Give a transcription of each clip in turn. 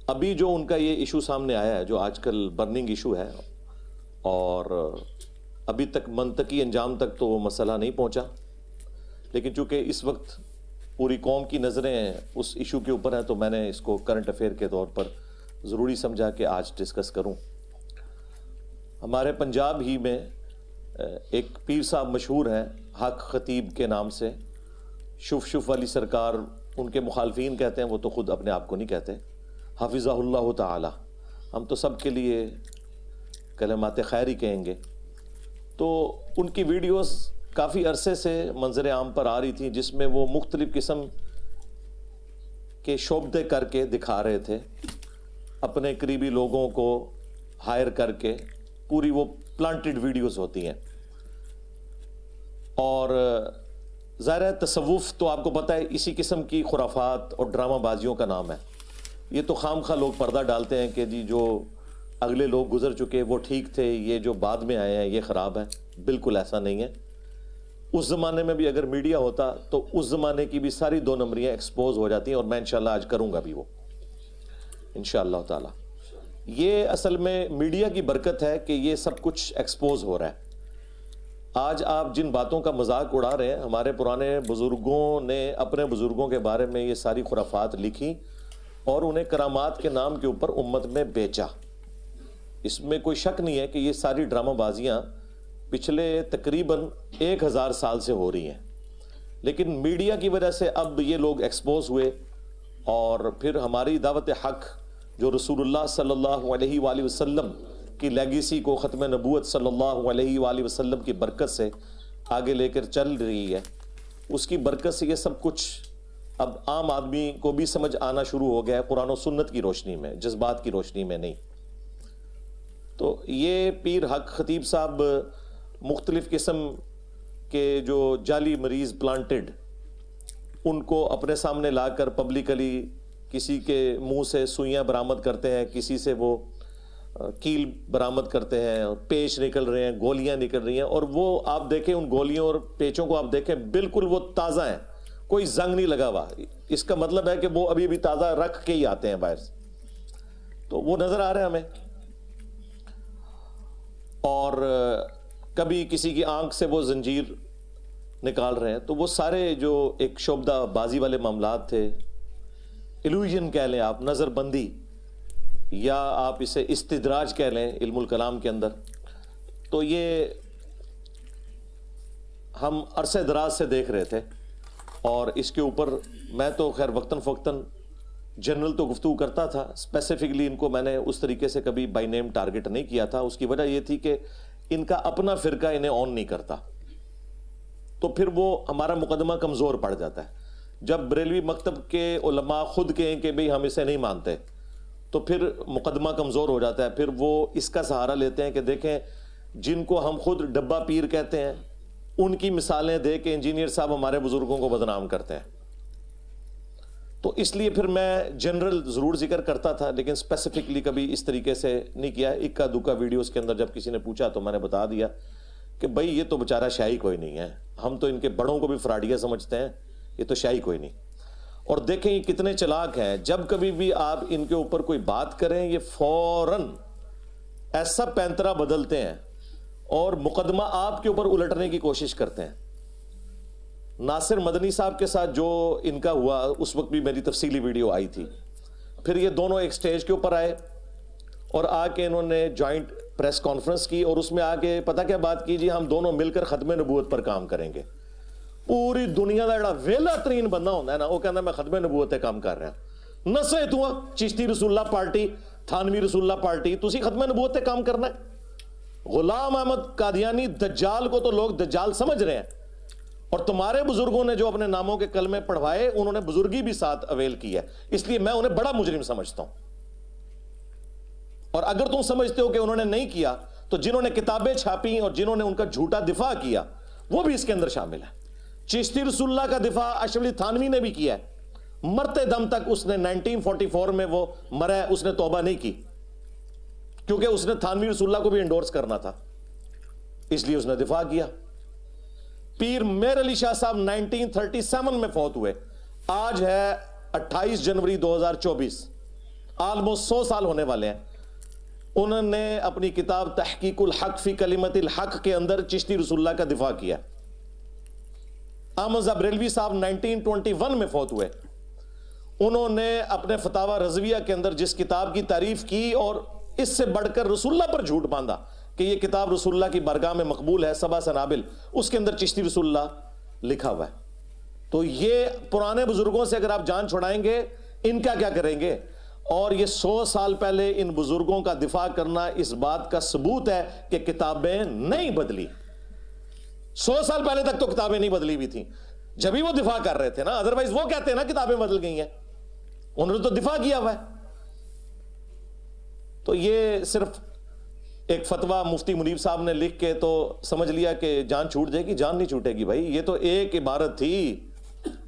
अभी जो उनका ये इशू सामने आया है, जो आजकल बर्निंग इशू है, और अभी तक मंतकी अंजाम तक तो वो मसला नहीं पहुंचा, लेकिन चूंकि इस वक्त पूरी कौम की नज़रें उस इशू के ऊपर हैं तो मैंने इसको करंट अफेयर के तौर पर ज़रूरी समझा कि आज डिस्कस करूं। हमारे पंजाब ही में एक पीर साहब मशहूर हैं, हक खतीब के नाम से। शुफ शुफ वाली सरकार उनके मुखालफीन कहते हैं, वो तो ख़ुद अपने आप को नहीं कहते। हाफिज़हुल्लाह ताला, हम तो सब के लिए कलमात खैर ही कहेंगे। तो उनकी वीडियोस काफ़ी अरसे से मंजर आम पर आ रही थी, जिसमें वो मुख्तलिफ़ किस्म के शोबदे करके दिखा रहे थे, अपने करीबी लोगों को हायर करके। पूरी वो प्लांटेड वीडियोस होती हैं। और ज़ाहिर है तसव्वुफ़ तो आपको पता है इसी किस्म की खुराफात और ड्रामाबाजियों का नाम है। ये तो खामखा लोग पर्दा डालते हैं कि जी जो अगले लोग गुजर चुके वो ठीक थे, ये जो बाद में आए हैं ये ख़राब है। बिल्कुल ऐसा नहीं है। उस ज़माने में भी अगर मीडिया होता तो उस ज़माने की भी सारी दो नंबरियाँ एक्सपोज हो जाती हैं, और मैं इंशाल्लाह आज करूँगा भी वो, इंशाल्लाह ताला। ये असल में मीडिया की बरकत है कि ये सब कुछ एक्सपोज हो रहा है। आज आप जिन बातों का मजाक उड़ा रहे हैं, हमारे पुराने बुज़ुर्गों ने अपने बुज़ुर्गों के बारे में ये सारी खुराफात लिखी और उन्हें करामात के नाम के ऊपर उम्मत में बेचा। इसमें कोई शक नहीं है कि ये सारी ड्रामाबाजियाँ पिछले तकरीबन 1000 साल से हो रही हैं, लेकिन मीडिया की वजह से अब ये लोग एक्सपोज हुए। और फिर हमारी दावत हक जो रसूलुल्लाह सल्लल्लाहु अलैहि वसल्लम की लेगेसी को, ख़त्म नबूवत सल्लल्लाहु अलैहि वसल्लम की बरकत से आगे लेकर चल रही है, उसकी बरकत से ये सब कुछ अब आम आदमी को भी समझ आना शुरू हो गया है, कुरान और सुन्नत की रोशनी में, जज्बात की रोशनी में नहीं। तो ये पीर हक खतीब साहब मुख्तलिफ़ किस्म के जो जाली मरीज़ प्लांटेड, उनको अपने सामने लाकर पब्लिकली किसी के मुंह से सुइयां बरामद करते हैं, किसी से वो कील बरामद करते हैं, पेच निकल रहे हैं, गोलियां निकल रही हैं, और वो आप देखें उन गोलियों और पेचों को आप देखें बिल्कुल वो ताज़ा हैं, कोई जंग नहीं लगा हुआ। इसका मतलब है कि वो अभी भी ताज़ा रख के ही आते हैं बाहर से। तो वो नज़र आ रहा है हमें। और कभी किसी की आंख से वो जंजीर निकाल रहे हैं। तो वो सारे जो एक शोबदा बाजी वाले मामलात थे, इल्यूजन कह लें आप, नज़रबंदी, या आप इसे इस्तिदराज कह लें इल्मुल कलाम के अंदर, तो ये हम अरसे दराज से देख रहे थे। और इसके ऊपर मैं तो खैर वक्तन फ़वक्तन जनरल तो गुफ्तगू करता था, स्पेसिफिकली इनको मैंने उस तरीके से कभी बाई नेम टारगेट नहीं किया था। उसकी वजह यह थी कि इनका अपना फ़िरका इन्हें ऑन नहीं करता, तो फिर वो हमारा मुकदमा कमज़ोर पड़ जाता है। जब बरेलवी मकतब के उलमा खुद कहें कि भाई हम इसे नहीं मानते, तो फिर मुकदमा कमज़ोर हो जाता है। फिर वो इसका सहारा लेते हैं कि देखें जिनको हम खुद डब्बा पीर कहते हैं, उनकी मिसालें दे के इंजीनियर साहब हमारे बुज़ुर्गों को बदनाम करते हैं। तो इसलिए फिर मैं जनरल ज़रूर जिक्र करता था, लेकिन स्पेसिफिकली कभी इस तरीके से नहीं किया। इक्का दुक्का वीडियोज़ के अंदर जब किसी ने पूछा तो मैंने बता दिया कि भाई ये तो बेचारा शाही कोई नहीं है, हम तो इनके बड़ों को भी फ्राडिया समझते हैं, ये तो शाही कोई नहीं। और देखें ये कितने चालाक हैं, जब कभी भी आप इनके ऊपर कोई बात करें ये फौरन ऐसा पैंतरा बदलते हैं और मुकदमा आपके ऊपर उलटने की कोशिश करते हैं। नासिर मदनी साहब के साथ जो इनका हुआ, उस वक्त भी मेरी तफसीली वीडियो आई थी। फिर ये दोनों एक स्टेज के ऊपर आए और आके इन्होंने जॉइंट प्रेस कॉन्फ्रेंस की, और उसमें आके पता क्या बात की, जी हम दोनों मिलकर खत्म नबूवत पर काम करेंगे। पूरी दुनिया का जो वेला तरीन बंदा होता है ना, वो कहता मैं खत्म नबूवत पर काम कर रहा। नसे तू चिश्ती रसूलुल्लाह पार्टी, थानवी रसूलुल्लाह पार्टी, तुसी खत्म नबूवत पर काम करना है। गुलाम अहमद कादियानी दज्जाल को तो लोग दज्जाल समझ रहे हैं, और तुम्हारे बुजुर्गों ने जो अपने नामों के कलमे पढ़वाए उन्होंने बुजुर्गी भी साथ अवेल की है, इसलिए मैं उन्हें बड़ा मुजरिम समझता हूं। और अगर तुम समझते हो कि उन्होंने नहीं किया, तो जिन्होंने किताबें छापी और जिन्होंने उनका झूठा दिफा किया वो भी इसके अंदर शामिल है। चिश्ती रसूलुल्लाह का दिफा अशरफ अली थानवी ने भी किया है, मरते दम तक उसने 1944 में वो मरा है, उसने तौबा नहीं की, क्योंकि उसने थानवी रसूलुल्लाह को भी इंडोर्स करना था, इसलिए उसने दिफा किया। पीर मेर अली शाह साहब 1937 में फौत हुए, आज है 28 जनवरी 2024, ऑलमोस्ट 100 साल होने वाले हैं। उन्होंने अपनी किताब तहकीकुल हक फी कलिमतिल हक के अंदर चिश्ती रसूलुल्लाह का दिफा किया। अहमद बरेलवी साहब 1921 में फौत हुए। उन्होंने अपने फतावा रज़विया के अंदर जिस किताब की तारीफ की और इससे बढ़कर रसूलुल्लाह पर झूठ बांधा कि यह किताब रसूलुल्लाह की बारगाह में मकबूल है, सबा सनाबिल, उसके अंदर चिश्ती रसूलुल्लाह लिखा हुआ है। तो ये पुराने बुजुर्गों से अगर आप जान छुड़ाएंगे, इनका क्या करेंगे? और ये 100 साल पहले इन बुजुर्गों का दिफा करना इस बात का सबूत है कि किताबें नहीं बदली। 100 साल पहले तक तो किताबें नहीं बदली हुई थी, जब भी वो दिफा कर रहे थे ना। अदरवाइज वो कहते हैं ना किताबें बदल गई हैं, उन्होंने तो दिफा किया हुआ है। तो ये सिर्फ एक फतवा मुफ्ती मुनीब साहब ने लिख के तो समझ लिया कि जान छूट जाएगी। जान नहीं छूटेगी भाई, ये तो एक इबारत थी,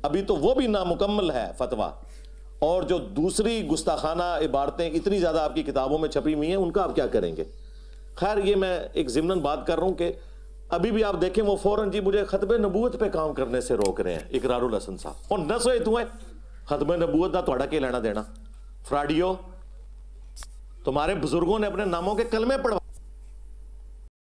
अभी तो वो भी नामुकम्मल है फतवा। और जो दूसरी गुस्ताखाना इबारतें इतनी ज्यादा आपकी किताबों में छपी हुई हैं, उनका आप क्या करेंगे? खैर, ये मैं एक ज़िम्नन बात कर रहा हूं कि अभी भी आप देखें वो फौरन जी मुझे खतबे नबूवत पे काम करने से रोक रहे हैं, इकरारुल हसन साहब। और न सोए तू है खतबे नबूवत का थोड़ा के लेना देना? फ्राडियो, तुम्हारे बुजुर्गों ने अपने नामों के कलमे पढ़वा